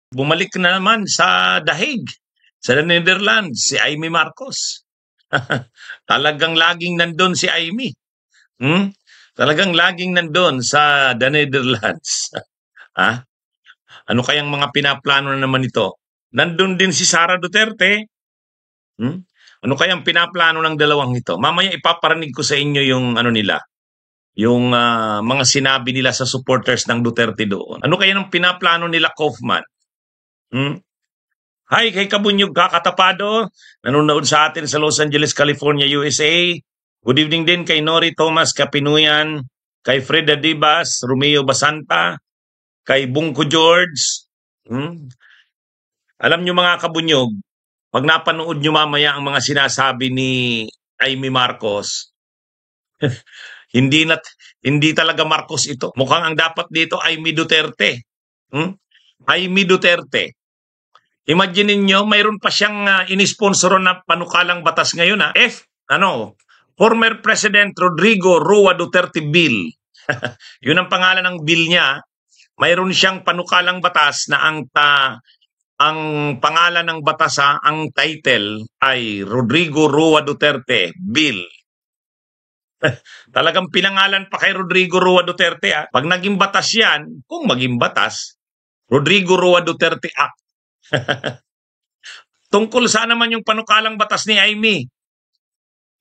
Bumalik na naman sa dahig, sa Netherlands, si Amy Marcos. Talagang laging nandun si Amy. Hmm? Talagang laging nandun sa the Netherlands. Ha? Ano kayang mga pinaplano na naman ito? Nandun din si Sara Duterte. Hmm? Ano kayang pinaplano ng dalawang ito? Mamaya ipaparinig ko sa inyo yung ano nila, yung mga sinabi nila sa supporters ng Duterte doon. Ano kaya ng pinaplano nila, Kaufman? Hmm? Hi, kay Kabunyog Kakatapado, nanonood sa atin sa Los Angeles, California, USA. Good evening din kay Nori Thomas Kapinuyan, kay Freda Dibas, Romeo Basanta, kay Bungko George. Alam nyo mga Kabunyog, pag napanood nyo mamaya ang mga sinasabi ni Amy Marcos, hindi hindi talaga Marcos ito. Mukhang ang dapat dito Amy Duterte. Amy Duterte. Imagine niyo, mayroon pa siyang inisponsoro na panukalang batas ngayon former President Rodrigo Roa Duterte Bill. Yun ang pangalan ng bill niya. Mayroon siyang panukalang batas na ang pangalan ng batas, ang title ay Rodrigo Roa Duterte Bill. Talagang pinangalan pa kay Rodrigo Roa Duterte. Pag naging batas yan, kung maging batas, Rodrigo Roa Duterte Act. Tungkol saan naman yung panukalang batas ni Amy?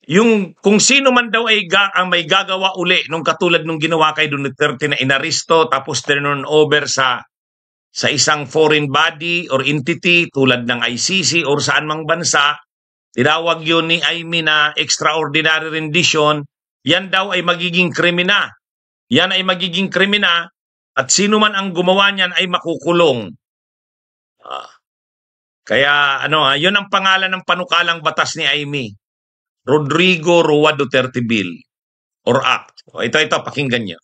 Yung kung sino man daw ay ang may gagawa uli nung katulad nung ginawa kay Duterte na inaristo tapos turn over sa isang foreign body or entity tulad ng ICC or saan mang bansa, tinawag yun ni Amy na extraordinary rendition, yan daw ay magiging krimina. Yan ay magiging krimina at sino man ang gumawa niyan ay makukulong. Kaya yun ang pangalan ng panukalang batas ni Amy. Rodrigo Roa Duterte Bill or Act. Ito, pakinggan niyo.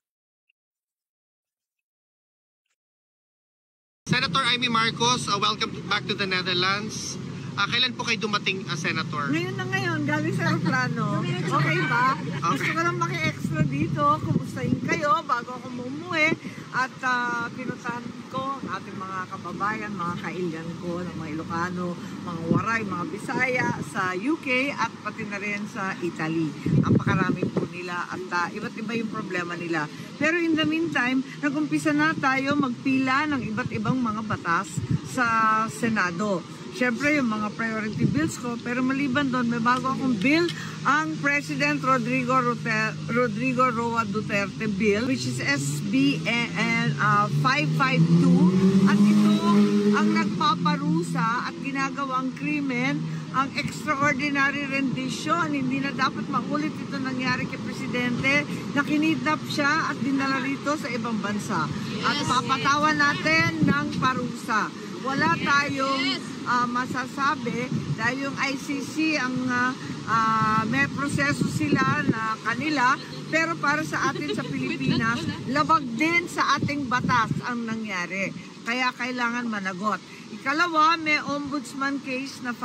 Senator Amy Marcos, welcome back to the Netherlands. Kailan po kayo dumating, Senator? Ngayon, galing sa aeroplano. Okay ba? Gusto ko lang maki-extra dito. Kumustahin kayo bago ako umuwi. At pinuntahan ko ang ating mga kababayan, mga kailyan ko, ng mga Ilocano, mga Waray, mga Bisaya sa UK at pati na rin sa Italy. Napakarami po nila at iba't iba yung problema nila. Pero in the meantime, nag-umpisa na tayo magpila ng iba't ibang mga batas sa Senado. Siyempre, yung mga priority bills ko, pero maliban doon, may bago akong bill, ang President Rodrigo Roa Duterte Bill, which is SBN 552, at ito ang nagpaparusa at ginagawang krimen, ang extraordinary rendition. Hindi na dapat maulit ito nangyari kay Presidente, na kinidnap siya at dinala rito sa ibang bansa. At papatawan natin ng parusa. Wala tayong masasabi dahil yung ICC ang may proseso sila na kanila, pero para sa atin sa Pilipinas, labag din sa ating batas ang nangyari. Kaya kailangan managot. Ikalawa, may ombudsman case na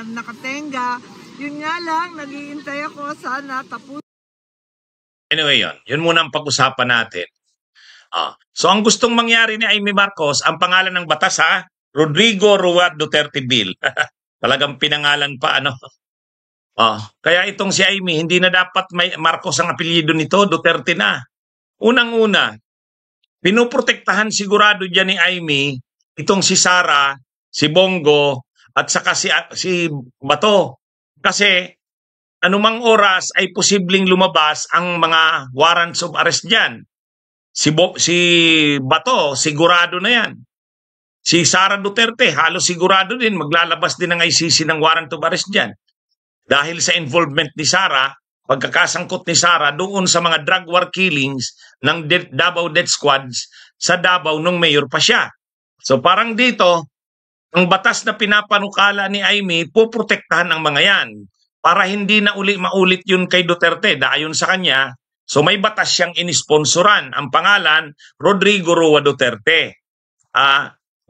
nakatenga. Yun nga lang, naghihintay ako sana tapos. Anyway, yun muna ang pag-usapan natin. So ang gustong mangyari ni Amy Marcos, ang pangalan ng batas Rodrigo Roa Duterte Bill. Talagang pinangalan pa kaya itong si Amy, hindi na dapat may Marcos ang apelyido nito, Duterte na. Unang-una, pinuprotektahan sigurado diyan ni Amy itong si Sara, si Bongo at saka si Bato. Kasi anumang oras ay posibleng lumabas ang mga warrants of arrest diyan. Si Bato, sigurado na yan. Si Sara Duterte, halos sigurado din, maglalabas din ng ICC ng warrant of arrest dyan. Dahil sa involvement ni Sara, pagkakasangkot ni Sara doon sa mga drug war killings ng Davao Death Squads sa Davao nung mayor pa siya. So parang dito, ang batas na pinapanukala ni Amy, poprotektahan ang mga yan para hindi na maulit yun kay Duterte. Ayon sa kanya, so may batas siyang inisponsoran. Ang pangalan, Rodrigo Roa Duterte.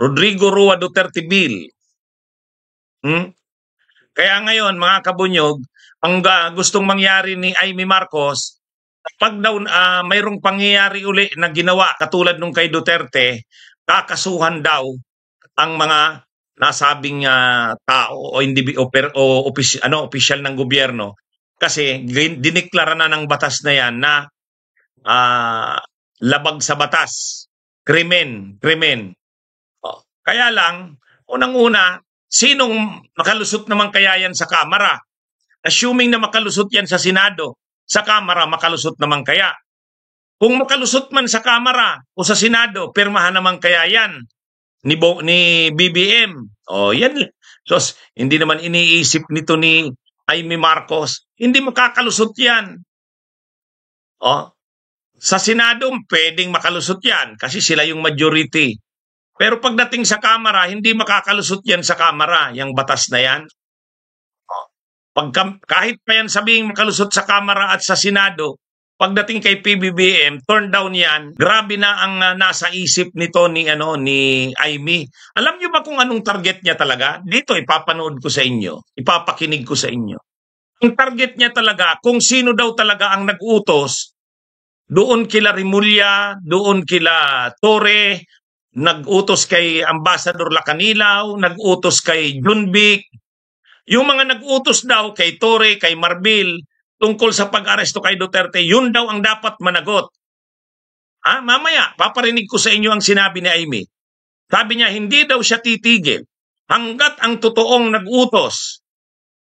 Rodrigo Roa Duterte Bill. Kaya ngayon, mga kabunyog, ang gustong mangyari ni Amy Marcos, pag daw mayroong pangyayari uli na ginawa katulad nung kay Duterte, kakasuhan daw ang mga nasabing tao o opisyal ng gobyerno kasi dineklara na ng batas na yan na labag sa batas, krimen. Kaya lang, unang-una, sinong makalusot naman kaya yan sa Kamara? Assuming na makalusot yan sa Senado, sa Kamara makalusot naman kaya? Kung makalusot man sa Kamara o sa Senado, pirmahan naman kaya yan ni BBM? Yan. So, hindi naman iniisip nito ni Amy Marcos. Hindi makakalusot yan. Sa Senado, pwedeng makalusot yan kasi sila yung majority. Pero pagdating sa Kamara, hindi makakalusot yan sa Kamara, yung batas na yan. Kahit pa yan sabihing makalusot sa Kamara at sa Senado, pagdating kay PBBM, turn down yan, grabe na ang nasa isip nito ni Amy. Alam niyo ba kung anong target niya talaga? Dito ipapanood ko sa inyo, ipapakinig ko sa inyo. Ang target niya talaga, kung sino daw talaga ang nag-utos, doon kila Remulla, doon kila Torre, nag-utos kay Ambassador Lacanilaw, nag-utos kay Junbic, yung mga nag-utos daw kay Torre, kay Marbil, tungkol sa pag-aresto kay Duterte, yun daw ang dapat managot. Mamaya, paparinig ko sa inyo ang sinabi ni Amy. Sabi niya, hindi daw siya titigil hanggat ang totoong nag-utos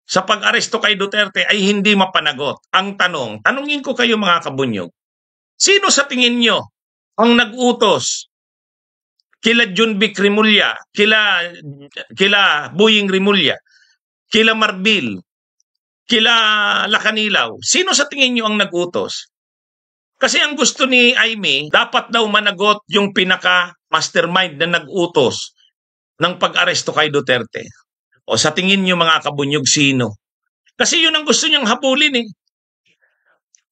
sa pag-aresto kay Duterte ay hindi mapanagot. Ang tanungin ko kayo mga kabunyog, sino sa tingin nyo ang nag-utos kila Junbic Remulla, kila Boying Remulla, kila Marbil, kila Lacanilaw? Sino sa tingin nyo ang nag-utos? Kasi ang gusto ni Amy, dapat daw managot yung pinaka-mastermind na nag-utos ng pag-aresto kay Duterte. O sa tingin nyo mga kabunyog, sino? Kasi yun ang gusto niyang habulin eh.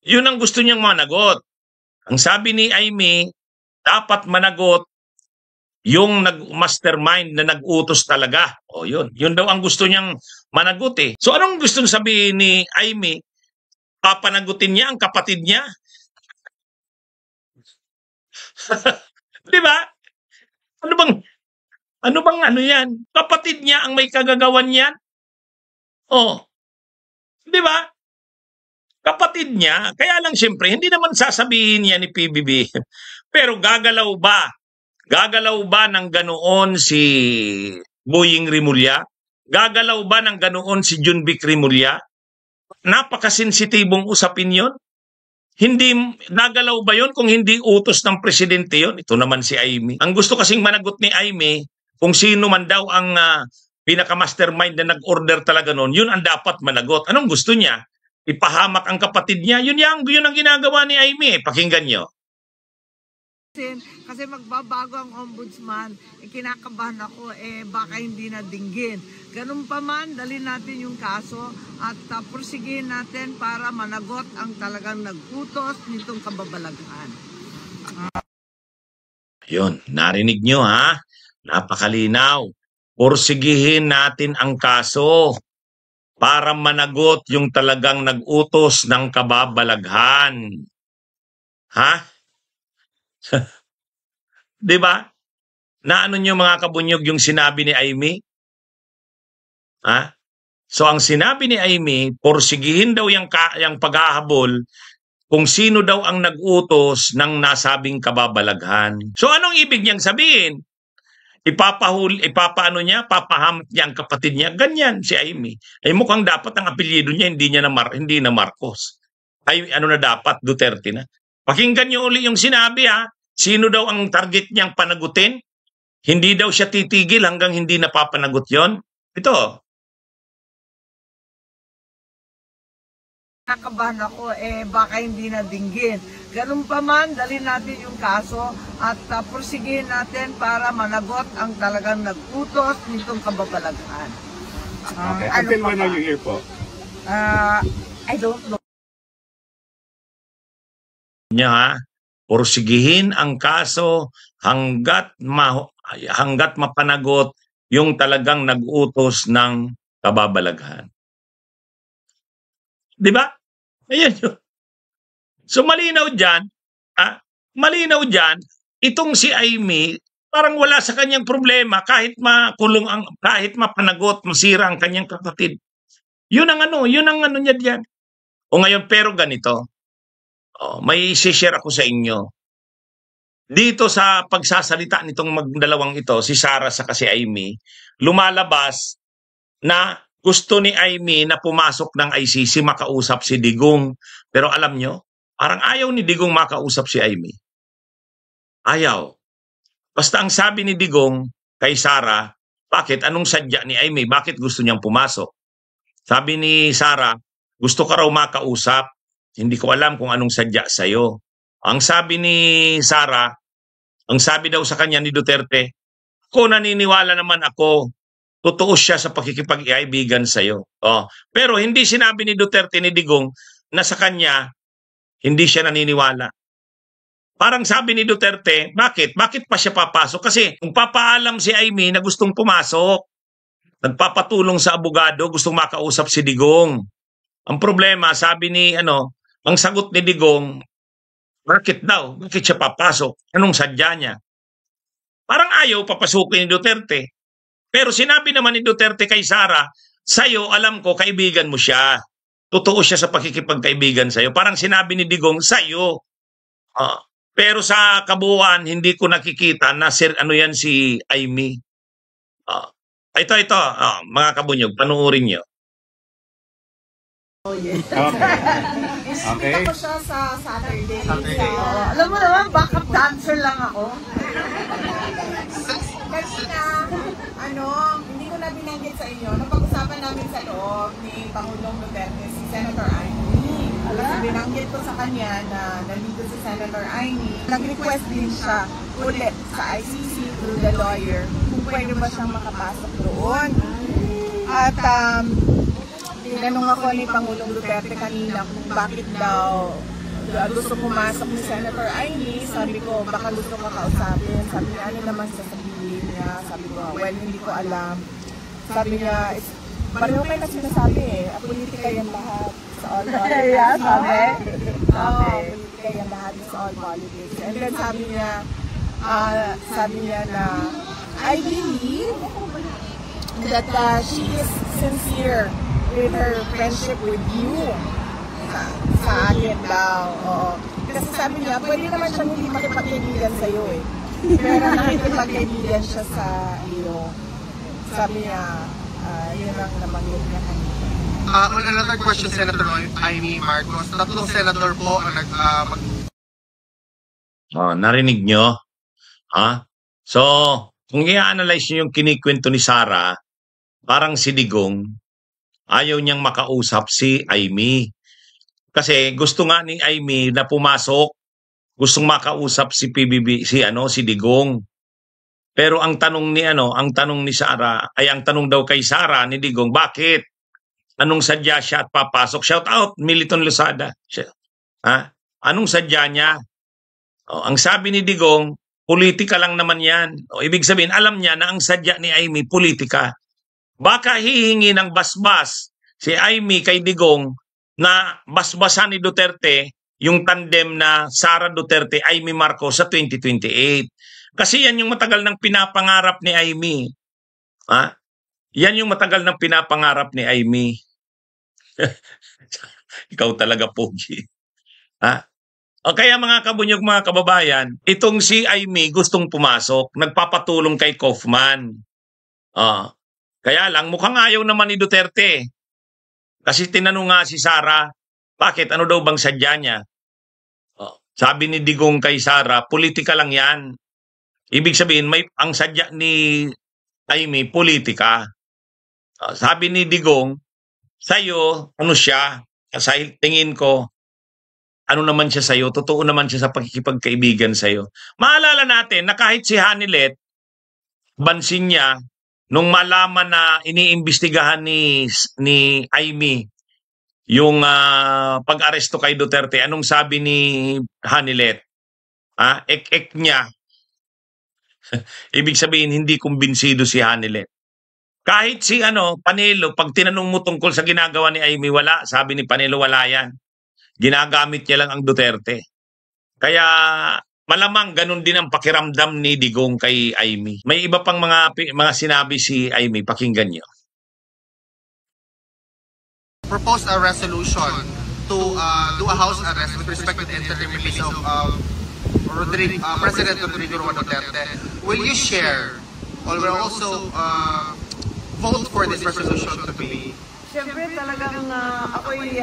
Yun ang gusto niyang managot. Ang sabi ni Amy, dapat managot yung nag-mastermind na nag-utos talaga. Yun. Yun daw ang gusto niyang managot eh. So anong gusto sabihin ni Amy? Papanagutin niya ang kapatid niya? Di ba? Ano bang yan? Kapatid niya ang may kagagawan yan? Di ba? Kapatid niya. Kaya lang siyempre, hindi naman sasabihin niya ni PBB. Pero gagalaw ba? Gagalaw ba ng ganoon si Boying Remulla? Gagalaw ba ng ganoon si Junbic Remulla? Napakasensitibong usapin yon. Hindi nagalaw ba yon kung hindi utos ng presidente yon? Ito naman si Amy. Ang gusto kasing managot ni Amy, kung sino man daw ang pinaka-mastermind na nag-order talaga noon, yun ang dapat managot. Anong gusto niya? Ipahamak ang kapatid niya? Yun ang ginagawa ni Amy. Pakinggan nyo. Kasi magbabago ang ombudsman, kinakabahan ako, baka hindi na dinggin. Ganun pa man, dalhin natin yung kaso at porsigihin natin para managot ang talagang nag-utos nitong kababalaghan. Yun, narinig nyo ha? Napakalinaw. Porsigihin natin ang kaso para managot yung talagang nag-utos ng kababalaghan. Ha? Di ba? Naano nyo mga kabunyog yung sinabi ni Amy? So ang sinabi ni Amy, porsigihin daw yung paghahabol kung sino daw ang nag-utos ng nasabing kababalaghan. So anong ibig niyang sabihin? Papahamak niya ang kapatid niya. Ganyan si Amy. Mukhang dapat ang apelyido niya hindi na Marcos. Na dapat? Duterte na. Pakinggan niyo uli yung sinabi ha. Sino daw ang target niyang panagutin? Hindi daw siya titigil hanggang hindi napapanagot yon. Ito. Nakabahan ako, baka hindi na dinggin. Ganun pa man, dalhin natin yung kaso at porsigihin natin para managot ang talagang nag-utos nitong kababalaghan. Okay. Until when are you here po? I don't know. Niya ha? Porsigihin ang kaso hanggat mapanagot yung talagang nag-utos ng kababalaghan. Di ba? Ayan yun. So malinaw dyan, itong si Amy, parang wala sa kanyang problema kahit makulong kahit mapanagot, masira ang kanyang kapatid. Yun ang ano niya diyan. O ngayon, pero ganito, may i-share ako sa inyo. Dito sa pagsasalita nitong magdalawang ito, si Sarah sa si Amy, lumalabas na gusto ni Amy na pumasok ng ICC makausap si Digong. Pero alam nyo, parang ayaw ni Digong makausap si Amy. Ayaw. Basta ang sabi ni Digong kay Sarah, bakit? Anong sadya ni Amy? Bakit gusto niyang pumasok? Sabi ni Sarah, gusto ka raw makausap. Hindi ko alam kung anong sadya sa'yo. Ang sabi ni Sarah, ang sabi daw sa kanya ni Duterte, ako naniniwala naman ako, totoo siya sa pakikipag-iaibigan sa'yo. Pero hindi sinabi ni Duterte ni Digong na sa kanya, hindi siya naniniwala. Parang sabi ni Duterte, bakit? Bakit pa siya papasok? Kasi kung papaalam si Amy na gustong pumasok, nagpapatulong sa abogado, gustong makausap si Digong. Ang problema, sabi ni, ang sagot ni Digong, bakit daw? Bakit siya papasok? Anong sadya niya? Parang ayaw papasukin ni Duterte. Pero sinabi naman ni Duterte kay Sarah, sa'yo, alam ko, kaibigan mo siya. Totoo siya sa pakikipagkaibigan sa'yo. Parang sinabi ni Digong, sa'yo. Pero sa kabuuan, hindi ko nakikita na yan si Amy. Ito, mga kabunyog, panuorin nyo. Okay. Nakita ko siya sa Saturday. Alam mo naman, backup dancer lang ako. Kanina, hindi ko na binanggit sa inyo, napag-usapan namin sa loob ni Pangulong Duterte, si Senator Amy. Kasi binanggit ko sa kanya na nandito si Senator Amy. Nag-request din siya ulit sa ICC through the lawyer kung pwede ba siyang makapasok doon. At tinanong ako ni Pangulong Duterte kanina kung bakit daw gusto pumasok ni Senator Amy. Sabi ko, baka gusto ko kausapin. Sabi niya, ano naman sasabihin niya? Sabi ko, well, hindi ko alam. Sabi niya, pareho kayo na sinasabi politika yan lahat sa all politics. Yeah, politika yan lahat sa all politics. And then sabi niya na, I believe that she is sincere with her friendship with you. Sa akin daw. Kasi sabi niya, pwede naman siya hindi makipagkaibigan sa'yo Pero nakikipagkaibigan siya sa iyo. Sabi niya, yun lang nabanggit niya kanina. On another question, Senator Amy Marcos, tatlong senator po ang narinig nyo? So, kung i-analyze nyo yung kinikwento ni Sarah, parang si Digong, ayaw niyang makausap si Amy. Kasi gusto nga ni Amy na pumasok, gustong makausap si PBB, si Digong. Pero ang tanong ni Sarah, ang tanong daw kay Sarah ni Digong, bakit? Anong sadya siya at papasok? Shout out, Militon Losada. Anong sadya niya? Ang sabi ni Digong, politika lang naman yan. Ibig sabihin, alam niya na ang sadya ni Amy, politika. Baka hihingi ng basbas si Amy kay Digong na basbasan ni Duterte yung tandem na Sara Duterte, Amy Marcos sa 2028. Kasi yan yung matagal ng pinapangarap ni Amy. Yan yung matagal ng pinapangarap ni Amy. Ikaw talaga, Pogi. O kaya mga kabunyog, mga kababayan, itong si Amy gustong pumasok, nagpapatulong kay Kaufman. Kaya lang, mukhang ayaw naman ni Duterte. Kasi tinanong nga si Sarah, bakit? Ano daw bang sadya niya? Sabi ni Digong kay Sarah, politika lang yan. Ibig sabihin, ang sadya ni Amy, politika. Sabi ni Digong, sa'yo, ano siya? Sa tingin ko, ano naman siya sa'yo? Totoo naman siya sa pakikipagkaibigan sa'yo. Maalala natin na kahit si Hanilet, bansin niya, nung malaman na iniimbestigahan ni Amy yung pag-aresto kay Duterte, anong sabi ni Hanilet? Ek-ek niya. Ibig sabihin, hindi kumbinsido si Hanilet. Kahit si Panelo, pag tinanong mo tungkol sa ginagawa ni Amy, wala. Sabi ni Panelo, wala yan. Ginagamit niya lang ang Duterte. Kaya malamang ganun din ang pakiramdam ni Digong kay Amy. May iba pang mga sinabi si Amy, pakinggan niyo. Propose a resolution to do a house arrest with respect to the interim release of President Rodrigo Roa Duterte. Will you share or will also vote for this resolution to be? Siyempre talagang ako'y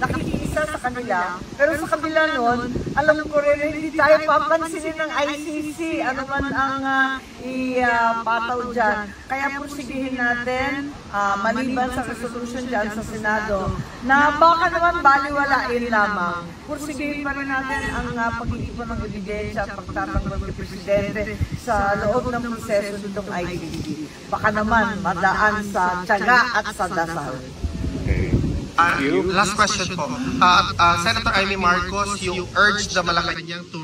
nakikiisa sa kanila. Pero sa kabila nun, alam ko rin hindi tayo papansinin ng ICC. Ano man ang ipataw dyan. Kaya pursigihin natin, maliban sa resolution dyan sa Senado, na baka naman baliwalain lamang. Pursigihin pa rin natin ang pag-iipon ng ebidensya at pagtatanggol ng Presidente sa loob ng proseso nitong ICC. Baka naman madaan sa tiyaga at sa dasal. Last question po. Senator Amy Marcos, you urged the Malacanang to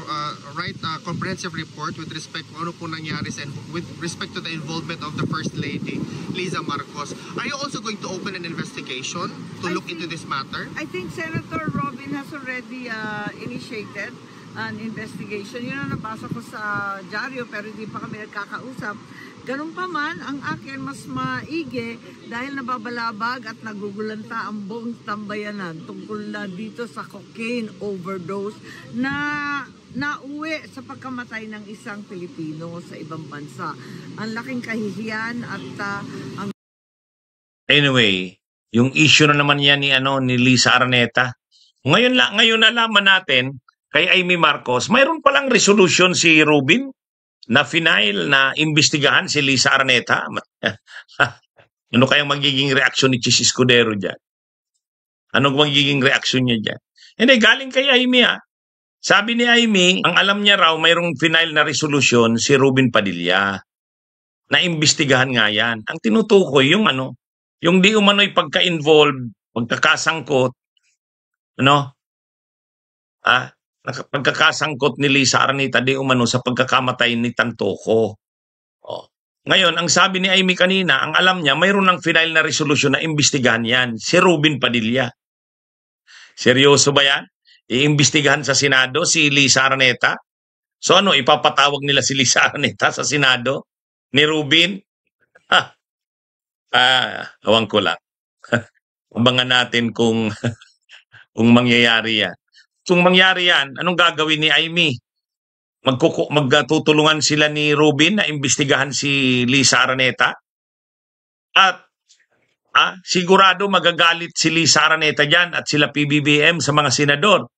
write a comprehensive report with respect kung ano po nangyari with respect to the involvement of the First Lady, Liza Marcos. Are you also going to open an investigation to look into this matter? I think Senator Robin has already initiated an investigation. Yun ang nabasa ko sa dyaryo pero hindi pa kami nagkakausap. Ganun pa man, ang akin mas maigi dahil nababalabag at nagugulanta ang buong tambayanan tungkol na dito sa cocaine overdose na nauwi sa pagkamatay ng isang Pilipino sa ibang bansa. Ang laking kahihiyan at ang... Anyway, yung issue na naman yan ni Lisa Araneta. Ngayon nalaman natin kay Amy Marcos, mayroon palang resolution si Rubin na final na imbestigahan si Lisa Araneta. Ano kayang magiging reaksyon ni Chis Escudero dyan? Anong magiging reaksyon niya dyan? Hindi, galing kay Amy Sabi ni Amy, ang alam niya raw mayroong final na resolution si Rubin Padilla na imbestigahan nga yan. Ang tinutukoy yung di umano'y pagka-involved, pagkakasangkot, pagkakasangkot ni Lisa Araneta di umano sa pagkakamatay ni Tantoco. Ngayon, ang sabi ni Amy kanina, ang alam niya, mayroon ng final na resolusyon na imbestigahan yan, si Rubin Padilla. Seryoso ba yan? Iimbestigahan sa Senado si Lisa Araneta? So ipapatawag nila si Lisa Araneta sa Senado? Ni Rubin? Awang ko lang. Abangan natin kung mangyayari yan. Kung mangyari yan, anong gagawin ni Amy? Magtutulungan sila ni Rubin na imbestigahan si Lisa Araneta? At sigurado magagalit si Lisa Araneta dyan at sila PBBM sa mga senador.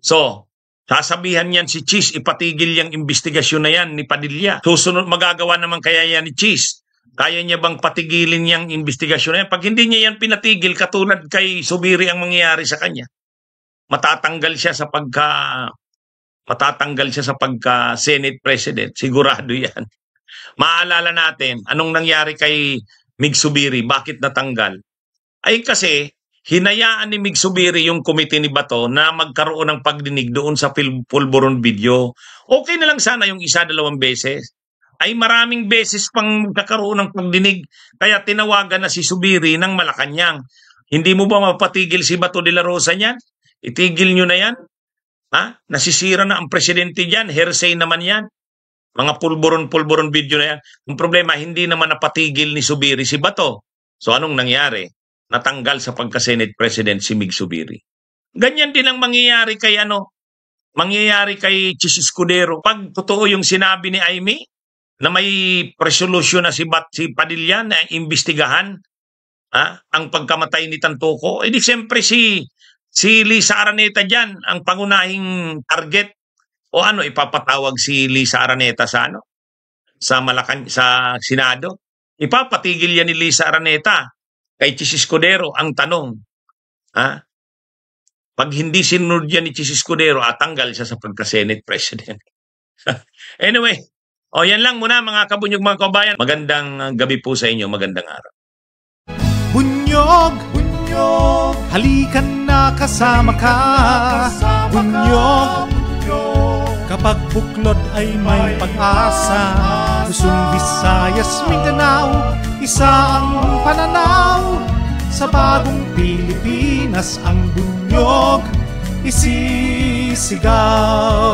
So, sasabihan yan si Chis, ipatigil yung imbestigasyon na yan ni Padilla. Susunod, magagawa naman kaya yan ni Chis. Kaya niya bang patigilin yung imbestigasyon na yan? Pag hindi niya yan pinatigil, katulad kay Subiri ang mangyayari sa kanya. Matatanggal siya sa pagka Senate President. Sigurado yan. Maalala natin, anong nangyari kay Mig Subiri? Bakit natanggal? Ay kasi, hinayaan ni Mig Subiri yung komite ni Bato na magkaroon ng pagdinig doon sa Pulburon video. Okay na lang sana yung 1-2 beses. Ay maraming beses pang magkakaroon ng pagdinig. Kaya tinawagan na si Subiri ng Malacanang. Hindi mo ba mapatigil si Bato de la Rosa niyan? Itigil nyo na yan. Nasisira na ang presidente dyan. Hearsay naman yan. Mga pulburon video na yan. Ang problema, hindi naman napatigil ni Subiri si Bato. So anong nangyari? Natanggal sa pagka-Senate President si Mig Subiri. Ganyan din ang mangyayari kay Chis Escudero. Pag totoo yung sinabi ni Amy na may resolution na si Padilla na imbestigahan ang pagkamatay ni Tantoco, edi siyempre si Lisa Araneta dyan, ang pangunahing target. O ipapatawag si Lisa Araneta sa Senado? Ipapatigil yan ni Lisa Araneta kay Chis Escudero. Ang tanong, pag hindi sinunod yan ni Chis Escudero, tanggal siya sa pagka-Senate President. Anyway, yan lang muna mga kabunyog, mga kabayan. Magandang gabi po sa inyo, magandang araw. Bunyog, halikan na kasama ka. Bunyog, kapag buklod ay may pag-asa. Luzon, Visayas, Mindanao, isa ang pananaw. Sa bagong Pilipinas ang bunyog isip. sumisigaw.